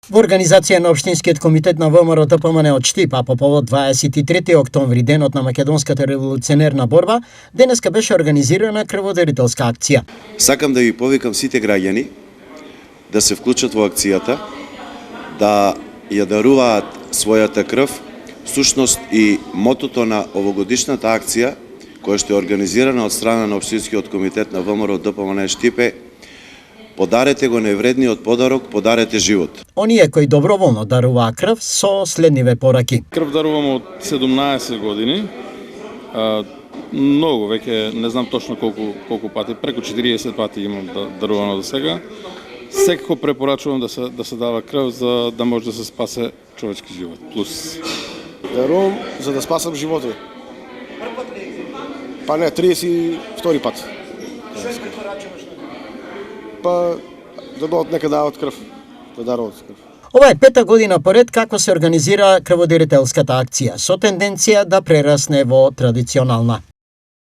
Во организација на Општинскиот комитет на ВМРО ДПМН од Штип, а по повод 23 октомври, денот на македонската револуционерна борба, денеска беше организирана крводарителска акција. Сакам да ви повикам сите граѓани да се вклучат во акцијата, да ја даруваат својата крв. Сушност и мотото на овогодишната акција, која што е организирана од страна на Општинскиот комитет на ВМРО ДПМН Штипе, подарете го највредниот подарок, подарете живот. Оние кои доброволно даруваа крв со следниве пораки. Крв дарувам од 17 години. Многу, веќе не знам точно колку пати, преку 40 пати имам дарувано до сега. Секако препорачувам да се дава крв за да може да се спасе човечки живот. Плюс дарувам за да спасам животи. Па не, 32 пат. Па да дадат нека дават крв, да даруват крв. Ова е пета година поред како се организира крводарителската акција, со тенденција да прерасне во традиционална.